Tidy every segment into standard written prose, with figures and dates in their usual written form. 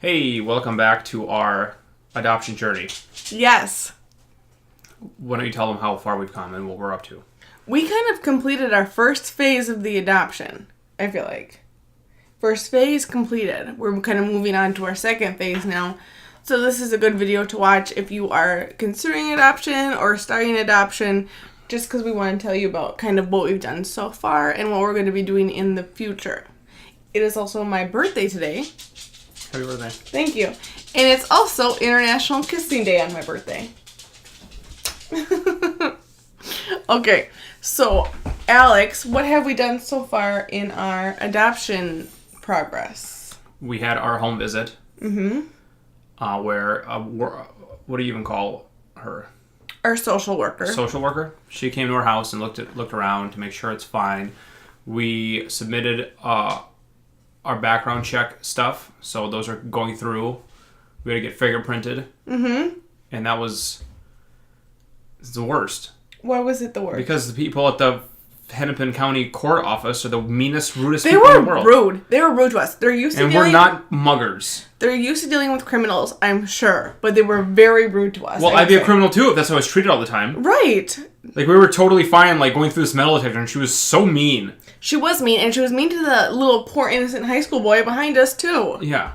Hey, welcome back to our adoption journey. Yes. Why don't you tell them how far we've come and what we're up to? We kind of completed our first phase of the adoption, I feel like. First phase completed. We're kind of moving on to our second phase now. So this is a good video to watch if you are considering adoption or starting adoption, just because we want to tell you about kind of what we've done so far and what we're going to be doing in the future. It is also my birthday today. Happy birthday. Thank you. And it's also International Kissing Day on my birthday. Okay, so Alex, what have we done so far in our adoption progress? We had our home visit. Mm-hmm. Where, what do you even call her? Our social worker. Social worker. She came to our house and looked around to make sure it's fine. We submitted our background check stuff, so those are going through. We had to get fingerprinted. Mm-hmm. And that was the worst. Why was it the worst? Because the people at the Hennepin County Court Office are the meanest, rudest people in the world. They were rude. They were rude to us. They're used to we're not muggers. They're used to dealing with criminals, I'm sure, but they were very rude to us. Well, I'd be a criminal too if that's how I was treated all the time. Right. Like, we were totally fine, like, going through this metal detector, and she was so mean. She was mean, and she was mean to the little poor innocent high school boy behind us, too. Yeah.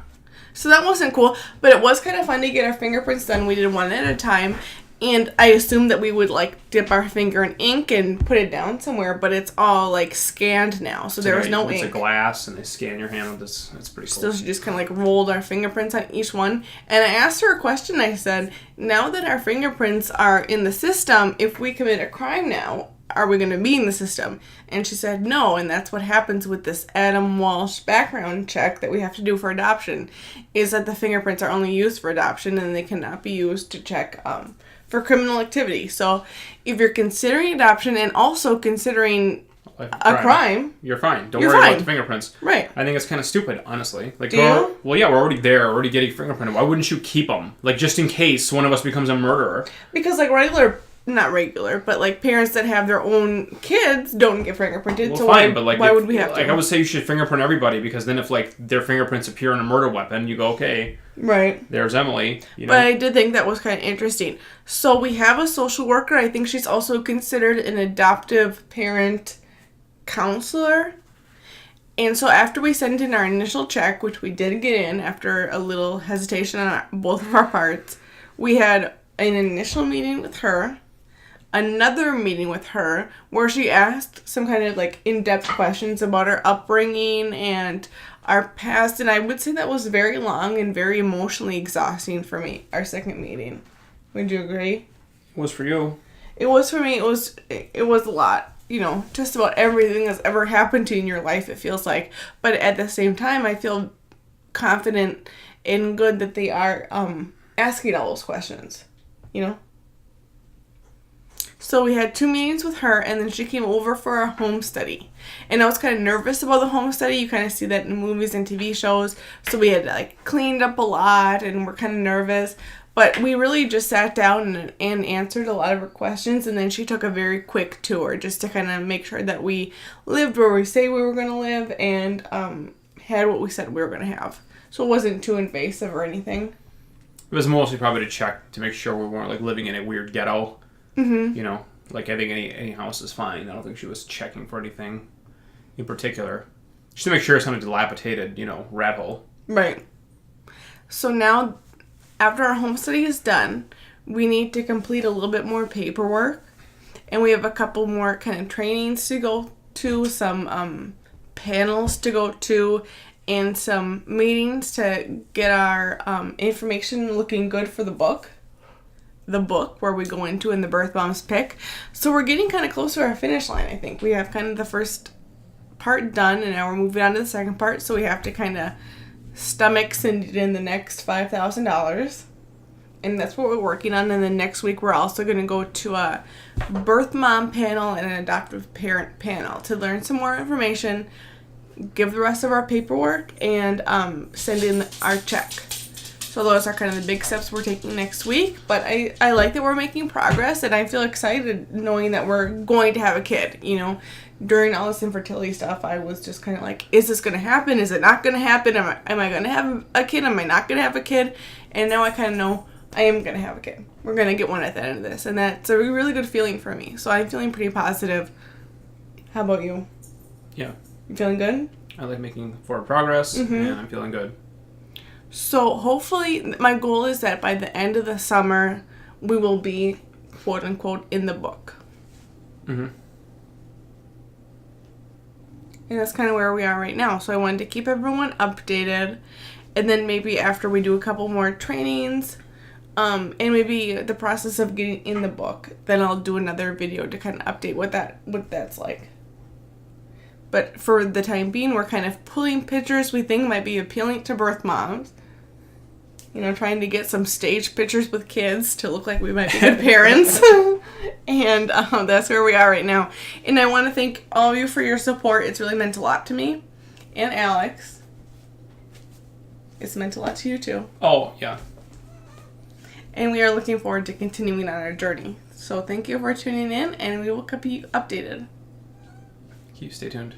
So that wasn't cool, but it was kind of fun to get our fingerprints done. We did one at a time, and I assumed that we would, like, dip our finger in ink and put it down somewhere, but it's all, like, scanned now, so there was no ink. It's a glass, and they scan your hand with this. It's pretty cool. So she just kind of, like, rolled our fingerprints on each one, and I asked her a question. I said, now that our fingerprints are in the system, if we commit a crime now, are we going to be in the system? And she said no, and that's what happens with this Adam Walsh background check that we have to do for adoption, is that the fingerprints are only used for adoption, and they cannot be used to check for criminal activity. So if you're considering adoption and also considering a crime, you're fine. Don't worry about the fingerprints. Right. I think it's kind of stupid, honestly. Like, do you? Well, yeah, we're already there, already getting fingerprinted. Why wouldn't you keep them? Like, just in case one of us becomes a murderer. Because, like, not regular, but like parents that have their own kids don't get fingerprinted. Well, so fine, but like, why would we have to? Like, I would say you should fingerprint everybody, because then if like their fingerprints appear on a murder weapon, you go, okay, right, there's Emily. You know? But I did think that was kind of interesting. So we have a social worker. I think she's also considered an adoptive parent counselor. And so after we sent in our initial check, which we did get in after a little hesitation on both of our parts, we had an initial meeting with her. Another meeting with her where she asked some kind of like in-depth questions about our upbringing and our past, and I would say that was very long and very emotionally exhausting for me, our second meeting. Would you agree? It was for you. It was for me. It was a lot. You know, just about everything that's ever happened to you in your life, it feels like. But at the same time, I feel confident and good that they are asking all those questions, you know? So we had 2 meetings with her, and then she came over for a home study. And I was kind of nervous about the home study. You kind of see that in movies and TV shows. So we had like cleaned up a lot, and we're kind of nervous. But we really just sat down and answered a lot of her questions, and then she took a very quick tour just to kind of make sure that we lived where we say we were going to live and had what we said we were going to have. So it wasn't too invasive or anything. It was mostly probably to check to make sure we weren't like living in a weird ghetto. Mm-hmm. You know, like I think any house is fine. I don't think she was checking for anything in particular. Just to make sure it's not a dilapidated, rat hole. Right. So now, after our home study is done, we need to complete a little bit more paperwork. And we have a couple more kind of trainings to go to, some panels to go to, and some meetings to get our information looking good for the book where we go into and the birth moms pick. So we're getting kind of close to our finish line, I think. We have kind of the first part done, and now we're moving on to the second part, so we have to kind of stomach send it in the next $5,000. And that's what we're working on. And then next week we're also going to go to a birth mom panel and an adoptive parent panel to learn some more information, give the rest of our paperwork, and send in our check. So those are kind of the big steps we're taking next week. But I like that we're making progress, and I feel excited knowing that we're going to have a kid. You know, during all this infertility stuff, I was just kind of like, is this going to happen? Is it not going to happen? Am I going to have a kid? Am I not going to have a kid? And now I kind of know I am going to have a kid. We're going to get one at the end of this. And that's a really good feeling for me. So I'm feeling pretty positive. How about you? Yeah. You feeling good? I like making forward progress, and I'm feeling good. So hopefully, my goal is that by the end of the summer, we will be, quote unquote, in the book. Mm-hmm. And that's kind of where we are right now. So I wanted to keep everyone updated. And then maybe after we do a couple more trainings, and maybe the process of getting in the book, then I'll do another video to kind of update what that's like. But for the time being, we're kind of pulling pictures we think might be appealing to birth moms. You know, trying to get some stage pictures with kids to look like we might be good parents. And that's where we are right now. And I want to thank all of you for your support. It's really meant a lot to me. And Alex. It's meant a lot to you too. Oh, yeah. And we are looking forward to continuing on our journey. So thank you for tuning in, and we will keep you updated. Stay tuned.